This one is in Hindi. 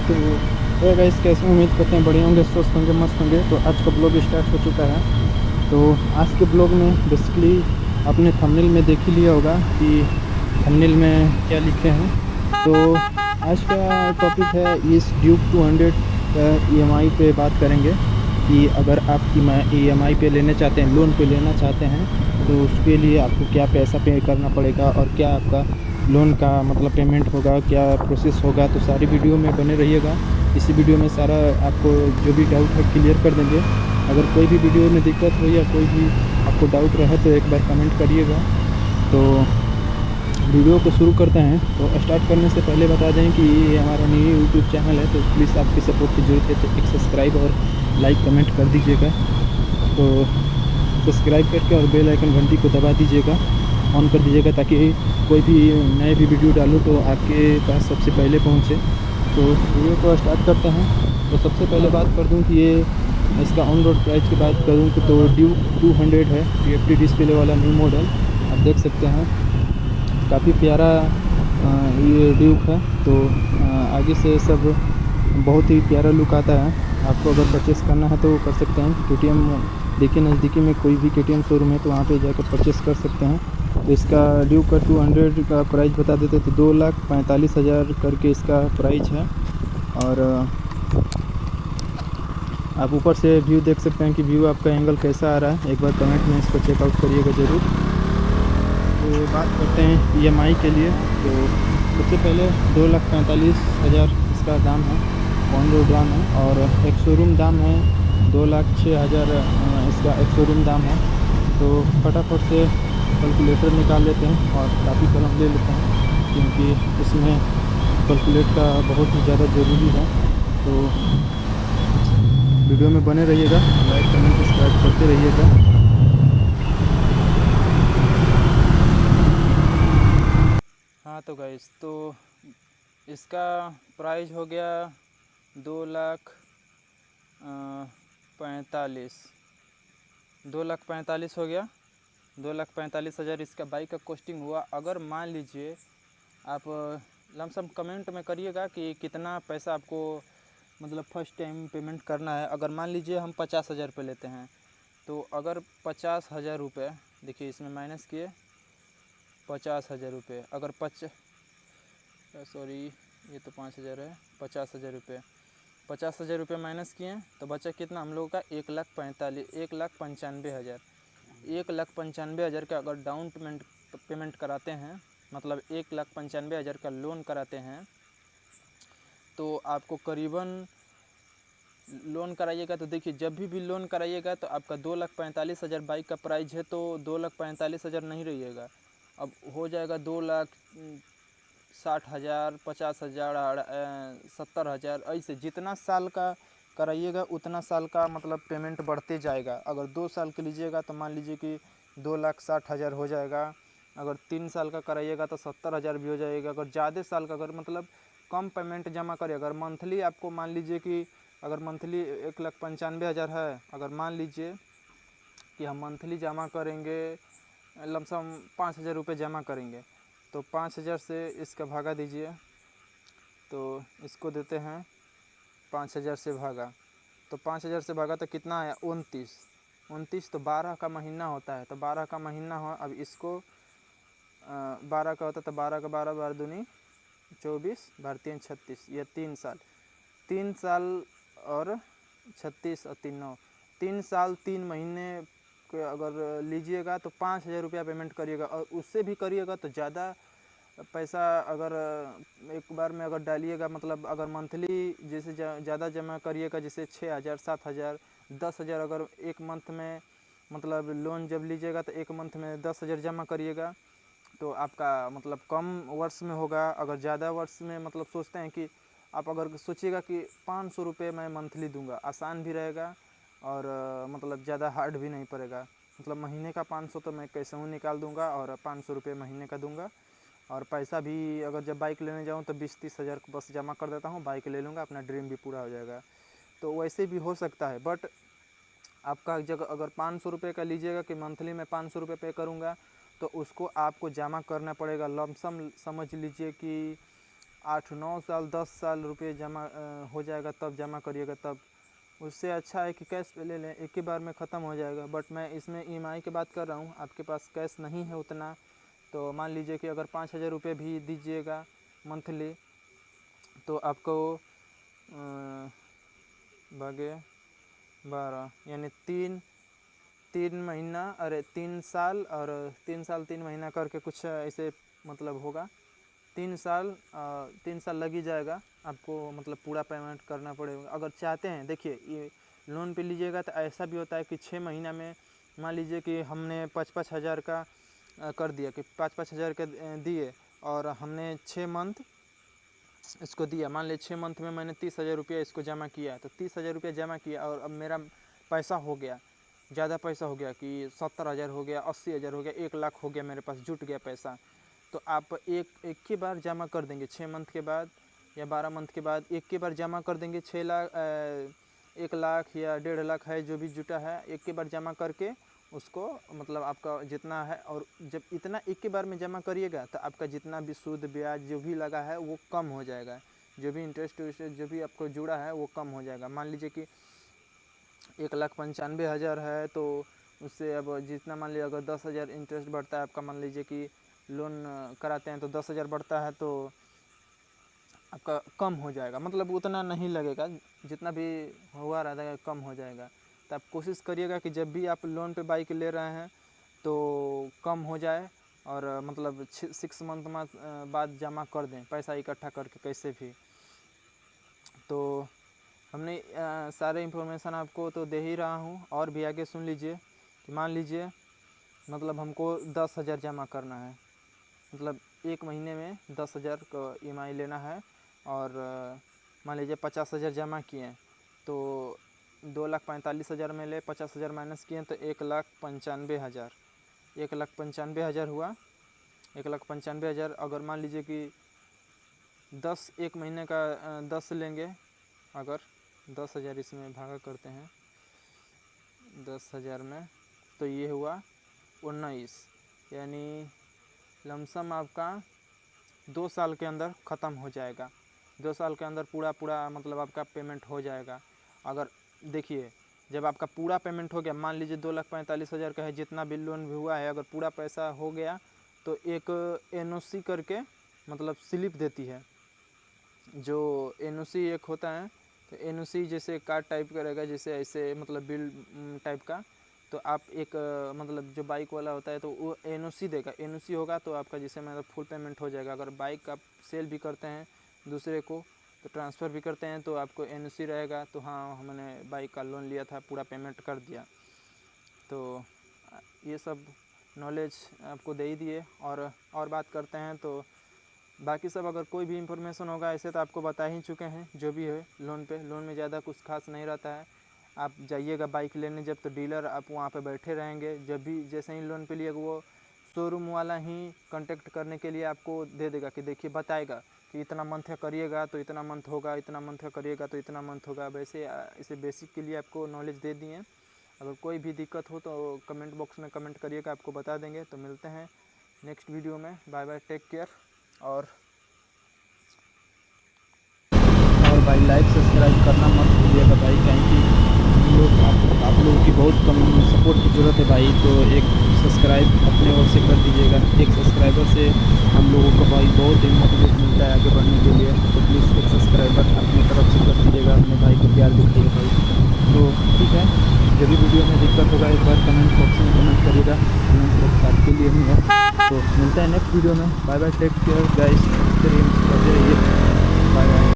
तो गाइस, कैसे उम्मीद करते हैं बढ़िया होंगे, स्वस्थ होंगे, मस्त होंगे। तो आज का ब्लॉग स्टार्ट हो चुका है। तो आज के ब्लॉग में बेसिकली आपने थंबनेल में देख ही लिया होगा कि थंबनेल में क्या लिखे हैं। तो आज का टॉपिक है इस ड्यूक 200 का ईएमआई पे बात करेंगे कि अगर आप ईएमआई पे लेने चाहते हैं, लोन पे लेना चाहते हैं, तो उसके लिए आपको क्या पैसा पे करना पड़ेगा और क्या आपका लोन का मतलब पेमेंट होगा, क्या प्रोसेस होगा। तो सारी वीडियो में बने रहिएगा। इसी वीडियो में सारा आपको जो भी डाउट है क्लियर कर देंगे। अगर कोई भी वीडियो में दिक्कत हो या कोई भी आपको डाउट रहे तो एक बार कमेंट करिएगा। तो वीडियो को शुरू करते हैं। तो स्टार्ट करने से पहले बता दें कि ये हमारा न्यू यूट्यूब चैनल है, तो प्लीज़ आपकी सपोर्ट की ज़रूरत है। तो एक सब्सक्राइब और लाइक कमेंट कर दीजिएगा। तो सब्सक्राइब करके और बेल आइकन घंटी को दबा दीजिएगा, ऑन कर दीजिएगा, ताकि कोई भी नए भी वीडियो डालूँ तो आपके पास सबसे पहले पहुँचे। तो वीडियो को स्टार्ट करते हैं। तो सबसे पहले बात कर दूं कि ये इसका ऑन रोड प्राइस की बात करूं तो ड्यूक 200 है, टीएफटी डिस्प्ले वाला न्यू मॉडल। आप देख सकते हैं काफ़ी प्यारा ये ड्यूक है। तो आगे से सब बहुत ही प्यारा लुक आता है। आपको अगर परचेस करना है तो कर सकते हैं। केटीएम देखिए, नज़दीकी में कोई भी केटीएम शोरूम है तो वहाँ पे जाकर परचेस कर सकते हैं। तो इसका ड्यूक का 200 का प्राइस बता देते तो 2,45,000 करके इसका प्राइस है। और आप ऊपर से व्यू देख सकते हैं कि व्यू आपका एंगल कैसा आ रहा है। एक बार कमेंट में इसको चेकआउट करिएगा ज़रूर। तो बात करते हैं ईएमआई के लिए। तो सबसे पहले 2,45,000 इसका दाम है, ऑन रोड दाम है। और एक शोरूम दाम है 2,06,000 इसका एक शोरूम दाम है। तो फटाफट से कैलकुलेटर निकाल लेते हैं और काफ़ी कलम ले लेते हैं, क्योंकि इसमें कैलकुलेट का बहुत ही ज़्यादा ज़रूरी है। तो वीडियो में बने रहिएगा, लाइक कमेंट सब्सक्राइब करते रहिएगा। हाँ तो गाइस, तो इसका प्राइस हो गया 2,45,2,45,000 हो गया। 2,45,000 इसका बाइक का कॉस्टिंग हुआ। अगर मान लीजिए आप लमसम कमेंट में करिएगा कि कितना पैसा आपको मतलब फर्स्ट टाइम पेमेंट करना है। अगर मान लीजिए हम 50,000 रुपये लेते हैं, तो अगर 50,000 रुपये, देखिए इसमें माइनस किए 50,000 रुपये, अगर सॉरी ये तो 5,000 है, 50,000 रुपये, 50,000 रुपये माइनस किए तो बचा कितना हम लोगों का 1,95,000। 1,95,000 का अगर डाउन पेमेंट कराते हैं, मतलब 1,95,000 का लोन कराते हैं, तो आपको करीबन लोन कराइएगा तो देखिए, जब भी लोन कराइएगा तो आपका 2,45,000 बाइक का प्राइस है, तो 2,45,000 नहीं रहिएगा, अब हो जाएगा 2,60,000, 50,000, 70,000। ऐसे जितना साल का कराइएगा उतना साल का मतलब पेमेंट बढ़ते जाएगा। अगर 2 साल के लीजिएगा तो मान लीजिए कि 2,60,000 हो जाएगा। अगर 3 साल का कराइएगा तो 70,000 भी हो जाएगा। अगर ज़्यादा साल का, अगर मतलब कम पेमेंट जमा करिए, अगर मंथली आपको मान लीजिए कि अगर मंथली 1,95,000 है, अगर मान लीजिए कि हम मंथली जमा करेंगे, लमसम 5,000 रुपये जमा करेंगे, तो 5,000 से इसका भागा दीजिए, तो इसको देते हैं 5,000 से भागा, तो 5,000 से भागा तो कितना आया 29। तो 12 का महीना होता है, तो 12 का महीना हो। अब इसको 12 का होता है तो 12 का 12, 12 दूनी 24, भारतीय 36, ये 3 साल और 36 और 3 9, 3 साल 3 महीने अगर लीजिएगा तो 5,000 रुपया पेमेंट करिएगा। और उससे भी करिएगा तो ज़्यादा पैसा अगर एक बार में अगर डालिएगा, मतलब अगर मंथली जैसे ज़्यादा जमा करिएगा, जैसे 6,000, 7,000, 10,000, अगर एक मंथ में मतलब लोन जब लीजिएगा तो एक मंथ में 10,000 जमा करिएगा, तो आपका मतलब कम वर्ष में होगा। अगर ज़्यादा वर्ष में मतलब सोचते हैं कि आप अगर सोचिएगा कि 500 रुपये मैं मंथली दूंगा, आसान भी रहेगा और मतलब ज़्यादा हार्ड भी नहीं पड़ेगा। मतलब महीने का 500 तो मैं कैसे हूँ निकाल दूंगा और 500 रुपये महीने का दूंगा। और पैसा भी अगर जब बाइक लेने जाऊँ तो 20-30 हज़ार बस जमा कर देता हूँ, बाइक ले लूँगा, अपना ड्रीम भी पूरा हो जाएगा। तो वैसे भी हो सकता है, बट आपका जगह अगर 500 रुपये का लीजिएगा कि मंथली मैं 500 रुपये पे करूँगा, तो उसको आपको जमा करना पड़ेगा। लमसम समझ लीजिए कि 8-9 साल 10 साल रुपये जमा हो जाएगा, तब जमा करिएगा तब। उससे अच्छा है कि कैश पे ले लें, एक ही बार में ख़त्म हो जाएगा। बट मैं इसमें EMI की बात कर रहा हूँ, आपके पास कैश नहीं है उतना, तो मान लीजिए कि अगर 5,000 रुपये भी दीजिएगा मंथली, तो आपको भागे 12 यानी 3 महीना, अरे 3 साल और 3 साल 3 महीना करके कुछ ऐसे मतलब होगा। 3 साल लग ही जाएगा आपको, मतलब पूरा पेमेंट करना पड़ेगा। अगर चाहते हैं, देखिए ये लोन पे लीजिएगा तो ऐसा भी होता है कि 6 महीना में मान लीजिए कि हमने 5-5 हज़ार का कर दिया कि 5-5 हज़ार के दिए, और हमने 6 मंथ इसको दिया। मान लीजिए 6 मंथ में मैंने 30,000 रुपया इसको जमा किया, तो 30,000 रुपया जमा किया और अब मेरा पैसा हो गया, ज़्यादा पैसा हो गया कि 70,000 हो गया, 80,000 हो गया, 1 लाख हो गया, मेरे पास जुट गया पैसा। तो आप एक ही बार जमा कर देंगे 6 मंथ के बाद या 12 मंथ के बाद, एक ही बार जमा कर देंगे 1 लाख या 1.5 लाख है जो भी जुटा है, एक ही बार जमा करके उसको मतलब आपका जितना है, और जब इतना एक ही बार में जमा करिएगा तो आपका जितना भी सूद ब्याज जो भी लगा है वो कम हो जाएगा, जो भी इंटरेस्ट जो भी आपको जुड़ा है वो कम हो जाएगा। मान लीजिए कि 1,95,000 है, तो उससे अब जितना मान लीजिए अगर 10,000 इंटरेस्ट बढ़ता है आपका, मान लीजिए कि लोन कराते हैं तो 10,000 बढ़ता है, तो आपका कम हो जाएगा, मतलब उतना नहीं लगेगा, जितना भी हुआ रहता है कम हो जाएगा। तो आप कोशिश करिएगा कि जब भी आप लोन पे बाइक ले रहे हैं तो कम हो जाए, और मतलब 6 मंथ बाद जमा कर दें पैसा इकट्ठा करके कैसे भी। तो हमने सारे इन्फॉर्मेशन आपको तो दे ही रहा हूँ, और भी आगे सुन लीजिए कि मान लीजिए मतलब हमको 10,000 जमा करना है, मतलब 1 महीने में 10,000 का EMI लेना है, और मान लीजिए 50,000 जमा किए तो 2,45,000 में ले 50,000 माइनस किए तो 1,95,000, 1,95,000 हुआ। 1,95,000 अगर मान लीजिए कि 1 महीने का 10 लेंगे, अगर 10,000 इसमें भागा करते हैं 10,000 में, तो ये हुआ 19, यानी लमसम आपका 2 साल के अंदर ख़त्म हो जाएगा। 2 साल के अंदर पूरा मतलब आपका पेमेंट हो जाएगा। अगर देखिए जब आपका पूरा पेमेंट हो गया, मान लीजिए 2,45,000 का है, जितना भी लोन भी हुआ है, अगर पूरा पैसा हो गया तो एक NOC करके मतलब स्लिप देती है, जो NOC एक होता है, तो NOC जैसे कार्ड टाइप का रहेगा, जैसे ऐसे मतलब बिल टाइप का, तो आप एक मतलब जो बाइक वाला होता है तो वो NOC देगा, NOC होगा तो आपका जिससे मतलब फुल पेमेंट हो जाएगा। अगर बाइक आप सेल भी करते हैं दूसरे को, तो ट्रांसफ़र भी करते हैं, तो आपको NOC रहेगा, तो हाँ हमने बाइक का लोन लिया था, पूरा पेमेंट कर दिया। तो ये सब नॉलेज आपको दे ही दिए, और बात करते हैं तो बाकी सब अगर कोई भी इंफॉर्मेशन होगा ऐसे तो आपको बता ही चुके हैं, जो भी है लोन में ज़्यादा कुछ खास नहीं रहता है। आप जाइएगा बाइक लेने जब, तो डीलर आप वहाँ पे बैठे रहेंगे, जब भी जैसे ही लोन पे लिएगा वो शोरूम वाला ही कांटेक्ट करने के लिए आपको दे देगा, कि देखिए बताएगा कि इतना मंथ का करिएगा तो इतना मंथ होगा, इतना मंथ का करिएगा तो इतना मंथ होगा। वैसे इसे बेसिक के लिए आपको नॉलेज दे दिए। अगर कोई भी दिक्कत हो तो कमेंट बॉक्स में कमेंट करिएगा, आपको बता देंगे। तो मिलते हैं नेक्स्ट वीडियो में, बाय बाय, टेक केयर। और भाई लाइक सब्सक्राइब करना मत भूलिएगा भाई, कहीं कि हम लोग आप लोगों की बहुत कम सपोर्ट की ज़रूरत है भाई, तो एक सब्सक्राइब अपने ओर से कर दीजिएगा। एक सब्सक्राइबर से हम लोगों को भाई बहुत ही मोटिवेट मिलता है आगे बढ़ने के लिए, तो प्लीज़ एक सब्सक्राइबर अपनी तरफ से कर दीजिएगा, अपने भाई को प्यार दीजिएगा भाई। तो ठीक है, जब भी वीडियो में दिक्कत होगा एक बार कमेंट बॉक्स में कमेंट करिएगा, कमेंट बॉक्स आपके लिए नहीं है। तो मिलता है नेक्स्ट वीडियो में, bye bye, take care guys, करते रहिए, बाय बाय।